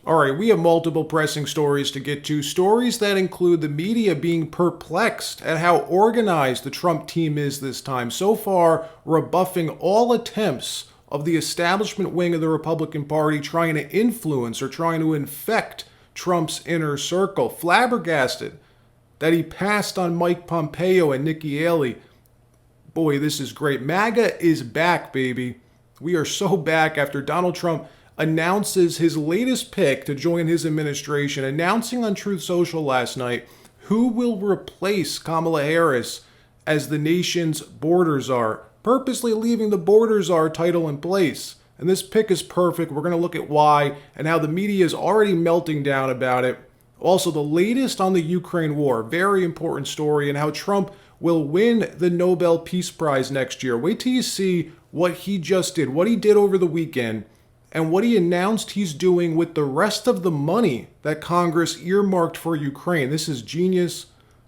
All right, we have multiple pressing stories to get to. Stories that include the media being perplexed at how organized the Trump team is this time. So far, rebuffing all attempts of the establishment wing of the Republican Party trying to influence or trying to infect Trump's inner circle. Flabbergasted that he passed on Mike Pompeo and Nikki Haley. Boy, this is great. MAGA is back, baby. We are so back after Donald Trump announces his latest pick to join his administration, announcing on Truth Social last night who will replace Kamala Harris as the nation's border czar, purposely leaving the border czar title in place. And this pick is perfect. We're going to look at why and how the media is already melting down about it. Also, the latest on the Ukraine war, very important story, and how Trump will win the Nobel Peace Prize next year. Wait till you see what he just did, what he did over the weekend, and what he announced he's doing with the rest of the money that Congress earmarked for Ukraine. This is genius.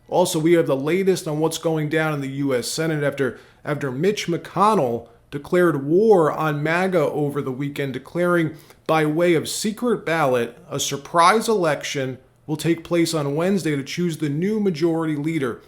Also, we have the latest on what's going down in the US Senate after Mitch McConnell declared war on MAGA over the weekend, declaring by way of secret ballot a surprise election will take place on Wednesday to choose the new majority leader.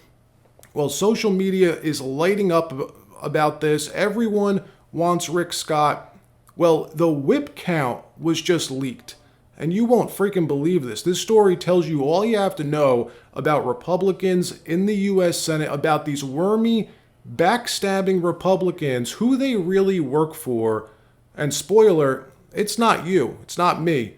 Well, social media is lighting up about this. Everyone wants Rick Scott. Well, the whip count was just leaked. And you won't freaking believe this. This story tells you all you have to know about Republicans in the US Senate, about these wormy, backstabbing Republicans, who they really work for. And spoiler, it's not you. It's not me.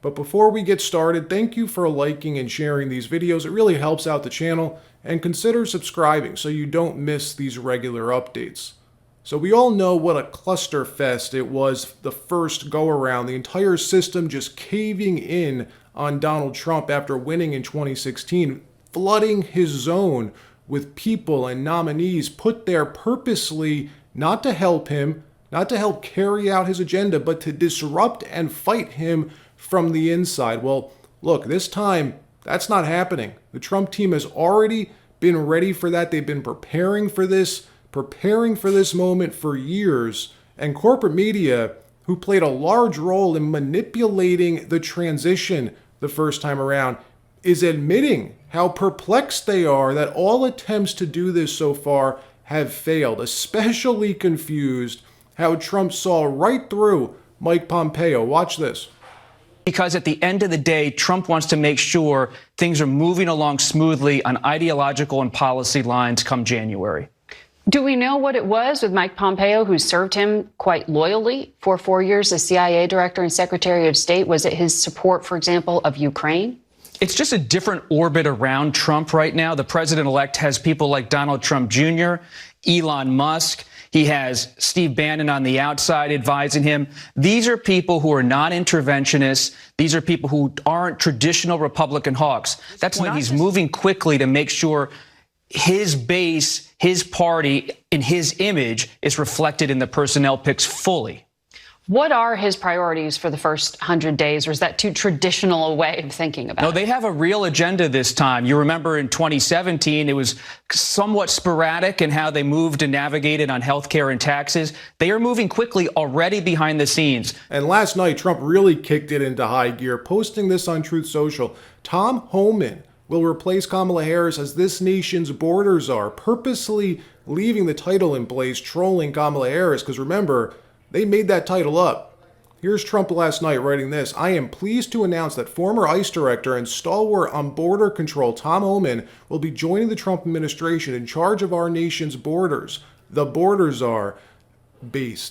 But before we get started, thank you for liking and sharing these videos. It really helps out the channel. And consider subscribing so you don't miss these regular updates. So we all know what a clusterfest it was the first go-around. The entire system just caving in on Donald Trump after winning in 2016, flooding his zone with people and nominees put there purposely not to help him, not to help carry out his agenda, but to disrupt and fight him from the inside. Well, look, this time, that's not happening. The Trump team has already been ready for that. They've been preparing for this moment for years. And corporate media, who played a large role in manipulating the transition the first time around, is admitting how perplexed they are that all attempts to do this so far have failed, especially confused how Trump saw right through Mike Pompeo. Watch this. Because at the end of the day, Trump wants to make sure things are moving along smoothly on ideological and policy lines come January. Do we know what it was with Mike Pompeo, who served him quite loyally for 4 years as CIA director and Secretary of State? Was it his support, for example, of Ukraine? It's just a different orbit around Trump right now. The president-elect has people like Donald Trump Jr., Elon Musk. He has Steve Bannon on the outside advising him. These are people who are non-interventionists. These are people who aren't traditional Republican hawks. That's why he's moving quickly to make sure his base, his party, and his image is reflected in the personnel picks fully. What are his priorities for the first 100 days, or is that too traditional a way of thinking about it? No, they have a real agenda this time. You remember in 2017, it was somewhat sporadic in how they moved and navigated on health care and taxes. They are moving quickly already behind the scenes. And last night, Trump really kicked it into high gear, posting this on Truth Social. Tom Homan will replace Kamala Harris as this nation's border czar, purposely leaving the title in place, trolling Kamala Harris, because remember, they made that title up. Here's Trump last night writing this. I am pleased to announce that former ICE director and stalwart on border control Tom Homan will be joining the Trump administration in charge of our nation's borders. The border czar.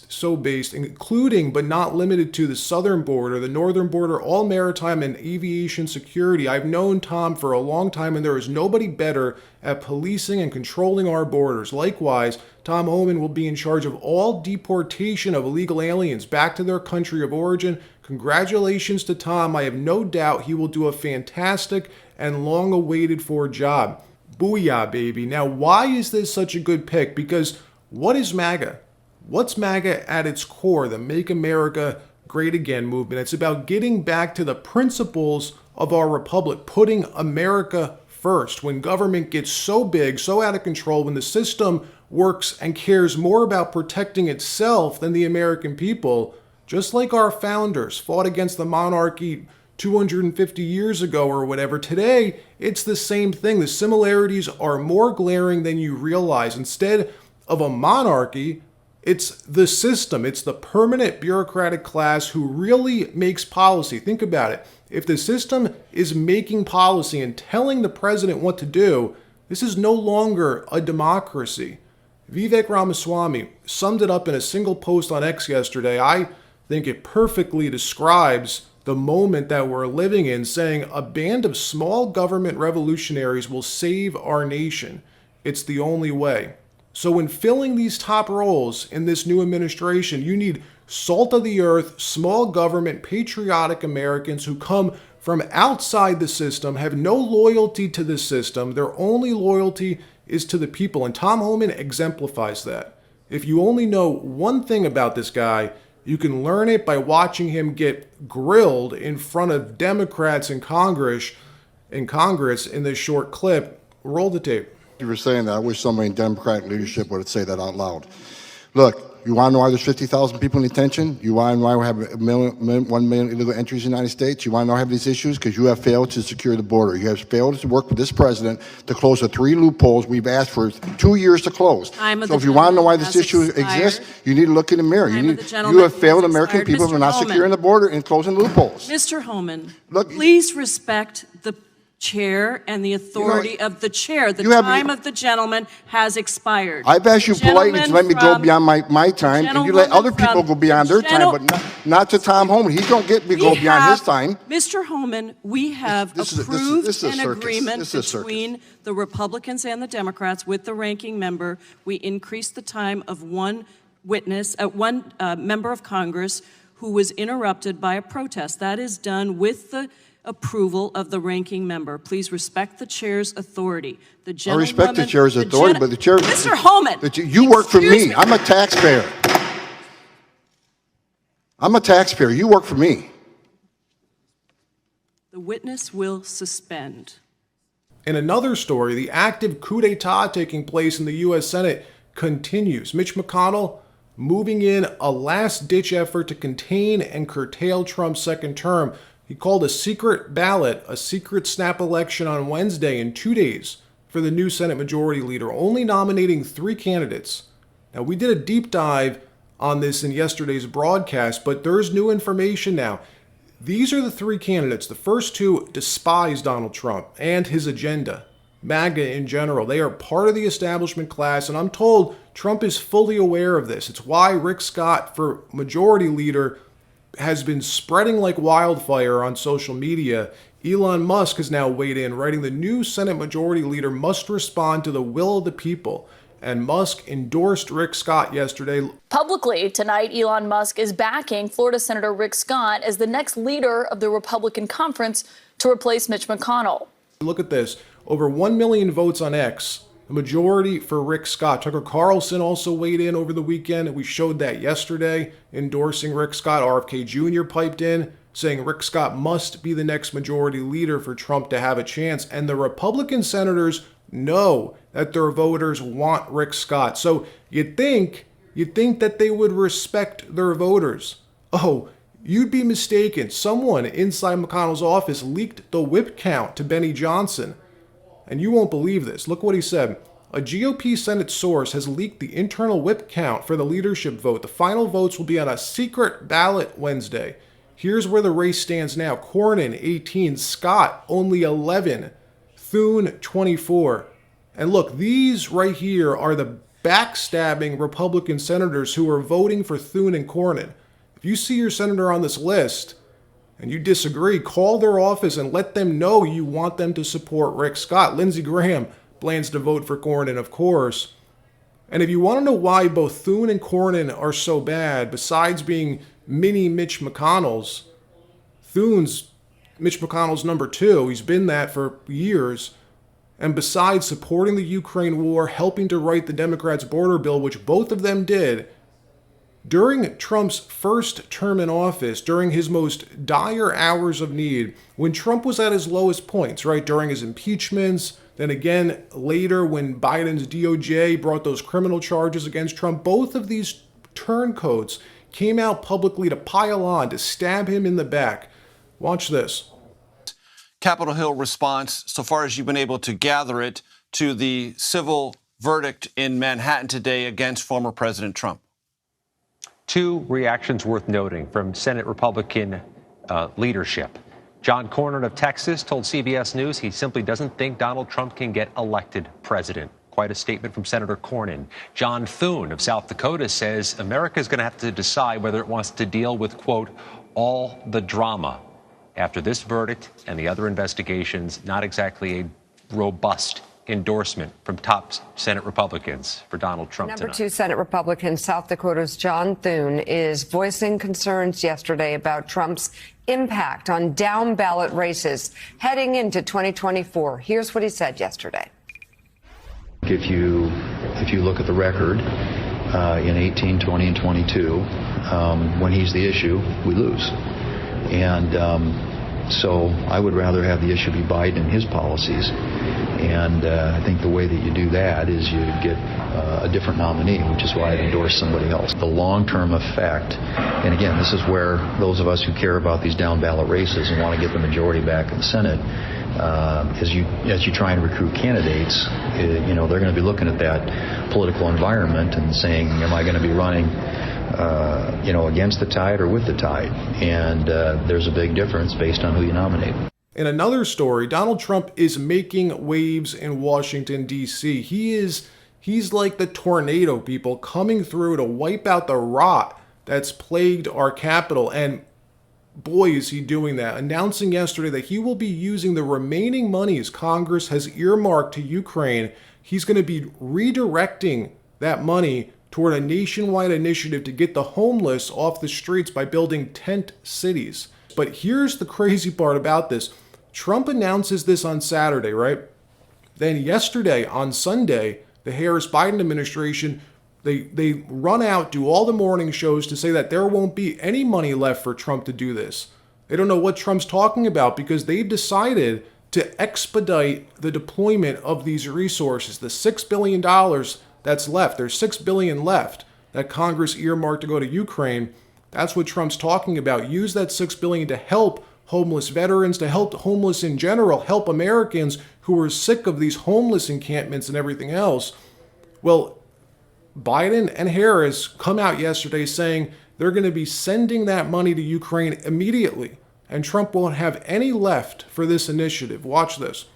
So based, including but not limited to the southern border, the northern border, all maritime and aviation security. I've known Tom for a long time, and there is nobody better at policing and controlling our borders. Likewise, Tom Homan will be in charge of all deportation of illegal aliens back to their country of origin. Congratulations to Tom. I have no doubt he will do a fantastic and long-awaited for job. Booyah, baby. Now, why is this such a good pick? Because what is MAGA? What's MAGA at its core? The Make America Great Again movement. It's about getting back to the principles of our republic, putting America first. When government gets so big, so out of control, when the system works and cares more about protecting itself than the American people, Just like our founders fought against the monarchy 250 years ago or whatever, today it's the same thing. The similarities are more glaring than you realize. Instead of a monarchy, it's the system. It's the permanent bureaucratic class who really makes policy. Think about it. If the system is making policy and telling the president what to do, this is no longer a democracy. Vivek Ramaswamy summed it up in a single post on X yesterday. I think it perfectly describes the moment that we're living in, saying a band of small government revolutionaries will save our nation. It's the only way. So when filling these top roles in this new administration, you need salt of the earth, small government, patriotic Americans who come from outside the system, have no loyalty to the system. Their only loyalty is to the people. And Tom Homan exemplifies that. If you only know one thing about this guy, you can learn it by watching him get grilled in front of Democrats in Congress in this short clip. Roll the tape. You were saying that. I wish somebody in Democratic leadership would say that out loud. Look, you want to know why there's 50,000 people in detention? You want to know why we have 1 million illegal entries in the United States? You want to know why we have these issues? Because you have failed to secure the border. You have failed to work with this president to close the 3 loopholes we've asked for 2 years to close. So if you want to know why this issue exists, you need to look in the mirror. You have failed American people for not securing the border and closing loopholes. Mr. Homan, please respect the chair and the authority of the chair. The time of the gentleman has expired. I've asked you politely to let me go beyond my time, and you let other people go beyond their time, but not to Tom Homan. He don't get me go beyond his time. Mr. Homan, we have approved an agreement between the Republicans and the Democrats with the ranking member. We increased the time of one member of Congress who was interrupted by a protest. That is done with the approval of the ranking member. Please respect the chair's authority. I respect the chair's authority, but the chair... Mr. Homan! You work for me. I'm a taxpayer. I'm a taxpayer. You work for me. The witness will suspend. In another story, the active coup d'etat taking place in the U.S. Senate continues. Mitch McConnell moving in a last-ditch effort to contain and curtail Trump's second term. He called a secret ballot, a secret snap election on Wednesday in 2 days for the new Senate Majority Leader, only nominating 3 candidates. Now, we did a deep dive on this in yesterday's broadcast, but there's new information now. These are the 3 candidates. The first 2 despise Donald Trump and his agenda, MAGA in general. They are part of the establishment class, and I'm told Trump is fully aware of this. It's why Rick Scott, for Majority Leader, has been spreading like wildfire on social media. Elon Musk has now weighed in, writing the new Senate Majority Leader must respond to the will of the people. And Musk endorsed Rick Scott yesterday. Publicly tonight, Elon Musk is backing Florida Senator Rick Scott as the next leader of the Republican conference to replace Mitch McConnell. Look at this. Over 1 million votes on X. The majority for Rick Scott. Tucker Carlson also weighed in over the weekend. We showed that yesterday, endorsing Rick Scott. RFK Jr. piped in, saying Rick Scott must be the next majority leader for Trump to have a chance. And the Republican senators know that their voters want Rick Scott. So you'd think that they would respect their voters. Oh, you'd be mistaken. Someone inside McConnell's office leaked the whip count to Benny Johnson. And you won't believe this. Look what he said. A GOP Senate source has leaked the internal whip count for the leadership vote. The final votes will be on a secret ballot Wednesday. Here's where the race stands now. Cornyn, 18. Scott, only 11. Thune, 24. And look, these right here are the backstabbing Republican senators who are voting for Thune and Cornyn. If you see your senator on this list and you disagree, call their office and let them know you want them to support Rick Scott. Lindsey Graham plans to vote for Cornyn, of course. And if you want to know why both Thune and Cornyn are so bad, besides being mini Mitch McConnell's, Thune's Mitch McConnell's number 2. He's been that for years. And besides supporting the Ukraine war, helping to write the Democrats' border bill, which both of them did, during Trump's first term in office, during his most dire hours of need, when Trump was at his lowest points, right, during his impeachments, then again later when Biden's DOJ brought those criminal charges against Trump, both of these turncoats came out publicly to pile on, to stab him in the back. Watch this. Capitol Hill response, so far as you've been able to gather it, to the civil verdict in Manhattan today against former President Trump? Two reactions worth noting from Senate Republican leadership. John Cornyn of Texas told CBS News he simply doesn't think Donald Trump can get elected president. Quite a statement from Senator Cornyn. John Thune of South Dakota says America is going to have to decide whether it wants to deal with, quote, all the drama after this verdict and the other investigations. Not exactly a robust endorsement from top Senate Republicans for Donald Trump Number tonight. 2 Senate Republican, South Dakota's John Thune, is voicing concerns yesterday about Trump's impact on down-ballot races heading into 2024. Here's what he said yesterday. If you look at the record in 18, 20, and 22, when he's the issue, we lose. And so I would rather have the issue be Biden and his policies. And I think the way that you do that is you get a different nominee, which is why I'd endorse somebody else. The long-term effect, and again, this is where those of us who care about these down-ballot races and want to get the majority back in the Senate, as you try and recruit candidates, they're going to be looking at that political environment and saying, am I going to be running against the tide or with the tide? And there's a big difference based on who you nominate. In another story, Donald Trump is making waves in Washington, D.C. He's like the tornado, people, coming through to wipe out the rot that's plagued our capital. And boy, is he doing that, announcing yesterday that he will be using the remaining monies Congress has earmarked to Ukraine. He's going to be redirecting that money toward a nationwide initiative to get the homeless off the streets by building tent cities. But here's the crazy part about this. Trump announces this on Saturday, right? Then yesterday, on Sunday, the Harris-Biden administration, they run out, do all the morning shows to say that there won't be any money left for Trump to do this. They don't know what Trump's talking about because they've decided to expedite the deployment of these resources. The $6 billion that's left, there's $6 billion left that Congress earmarked to go to Ukraine. That's what Trump's talking about. Use that $6 billion to help homeless veterans, to help homeless in general, help Americans who are sick of these homeless encampments and everything else. Well, Biden and Harris come out yesterday saying they're going to be sending that money to Ukraine immediately, and Trump won't have any left for this initiative. Watch this.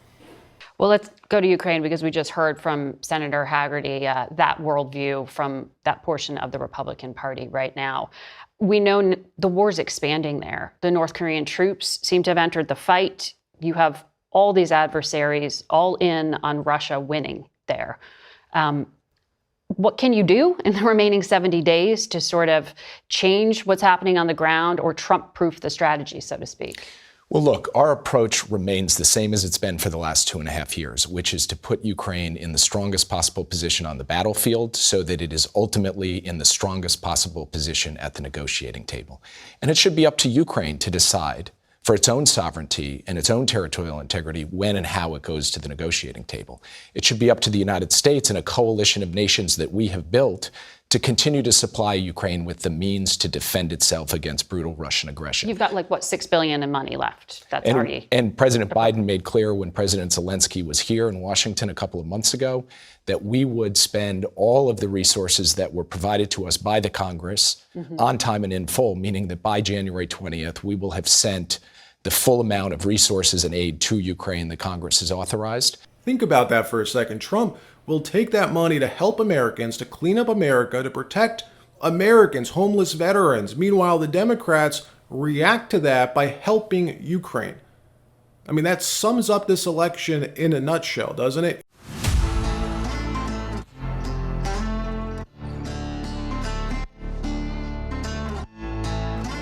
Well, let's go to Ukraine because we just heard from Senator Haggerty that worldview from that portion of the Republican Party right now. We know the war's expanding there. The North Korean troops seem to have entered the fight. You have all these adversaries all in on Russia winning there. What can you do in the remaining 70 days to sort of change what's happening on the ground or Trump-proof the strategy, so to speak? Well, look, our approach remains the same as it's been for the last 2.5 years, which is to put Ukraine in the strongest possible position on the battlefield so that it is ultimately in the strongest possible position at the negotiating table. And it should be up to Ukraine to decide for its own sovereignty and its own territorial integrity when and how it goes to the negotiating table. It should be up to the United States and a coalition of nations that we have built to continue to supply Ukraine with the means to defend itself against brutal Russian aggression. You've got $6 billion in money left. That's already. And President Biden made clear when President Zelensky was here in Washington a couple of months ago that we would spend all of the resources that were provided to us by the Congress on time and in full, meaning that by January 20th, we will have sent the full amount of resources and aid to Ukraine that Congress has authorized. Think about that for a second. Trump will take that money to help Americans, to clean up America, to protect Americans, homeless veterans. Meanwhile, the Democrats react to that by helping Ukraine. I mean, that sums up this election in a nutshell, doesn't it?